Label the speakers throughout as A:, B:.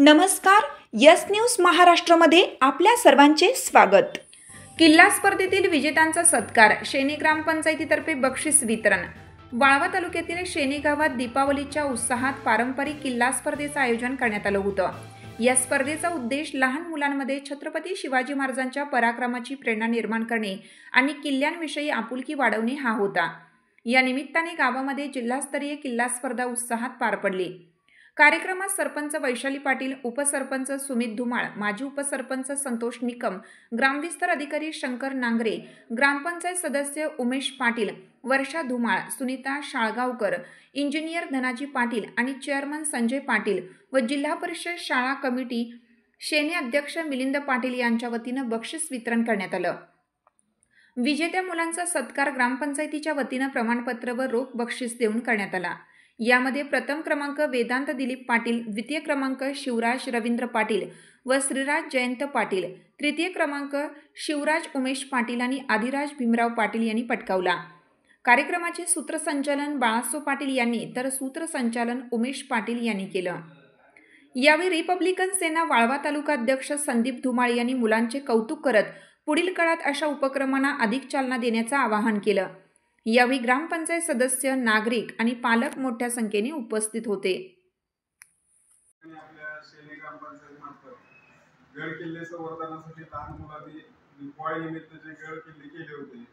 A: नमस्कार. Yes news महाराष्ट्रामध्ये आपल्या सर्वांचे स्वागत. किल्ला स्पर्धेतील विजेत्यांचा सत्कार. शेणी ग्रामपंचायतीतर्फे बक्षीस वितरण. वाळवा तालुक्यातील शेणी गावात दीपावलीच्या उत्साहात पारंपरिक किल्ला स्पर्धेचं आयोजन करण्यात आलं होतं. या स्पर्धेचा उद्देश लहान मुलांमध्ये छत्रपती शिवाजी महाराजांच्या पराक्रमाची प्रेरणा निर्माण करणे आणि किल्ल्यांविषयी आपुलकी वाढवणे हा होता. या निमित्ताने गावामध्ये जिल्हास्तरीय किल्ला स्पर्धा उत्साहात पार पडली. कार्यक्रमात सरपंच वैशाली पाटील, उपसरपंच सुमित धुमाळ, माजी उपसरपंच संतोष निकम, ग्रामविस्तार अधिकारी शंकर नांगरे, ग्रामपंचायत सदस्य उमेश पाटील, वर्षा धुमाळ, सुनीता शाळगावकर, इंजिनियर धनाजी पाटील आणि चेअरमन संजय पाटील व जिल्हा परिषद शाळा कमिटी शेणी अध्यक्ष मिलिंद पाटील यांच्या वतीनं बक्षीस वितरण करण्यात आलं. विजेत्या मुलांचा सत्कार ग्रामपंचायतीच्या वतीनं प्रमाणपत्र व रोख बक्षीस देऊन करण्यात आला. यामध्ये प्रथम क्रमांक वेदांत दिलीप पाटील, द्वितीय क्रमांक शिवराज रवींद्र पाटील व श्रीराज जयंत पाटील, तृतीय क्रमांक शिवराज उमेश पाटील आणि आदिराज भीमराव पाटील यांनी पटकावला. कार्यक्रमाचे सूत्रसंचालन बाळासो पाटील यांनी तर सूत्रसंचालन उमेश पाटील यांनी केलं. यावेळी रिपब्लिकन सेना वाळवा तालुका अध्यक्ष संदीप धुमाळ यांनी मुलांचे कौतुक करत पुढील काळात अशा उपक्रमांना अधिक चालना देण्याचं आवाहन केलं. यावेळी ग्रामपंचायत सदस्य, नागरिक आणि पालक मोठ्या संख्येने उपस्थित होते.
B: आपल्या शेणी ग्रामपंचायतीमार्फत गड किल्ले संवर्धनासाठी लहान मुलांनी दिवाळी निमित्त जे गड किल्ले केले होते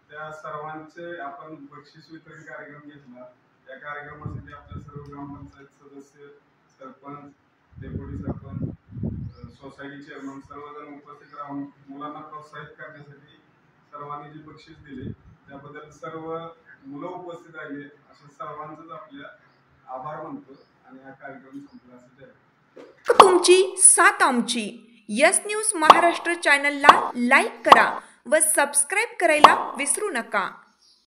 B: त्या सर्वांचे आपण बक्षीस वितरण कार्यक्रम घेतला. त्या कार्यक्रमासाठी आपल्या सर्व ग्रामपंचायत सदस्य, sarpanch, deputy sarpanch, society chairman सर्वजण उपस्थित राहून मुलांना प्रोत्साहित करण्यासाठी सर्वांनी जे बक्षीस दिले त्याबद्दल सर्व मुलं उपस्थित राहिले अशा सर्वांचंच आपल्या आभार मानतो आणि हा कार्यक्रम संपला असं जाहीर.
A: तुमची साथ आमची. यस न्यूज महाराष्ट्र चॅनलला लाईक करा व सबस्क्राईब करायला विसरू नका.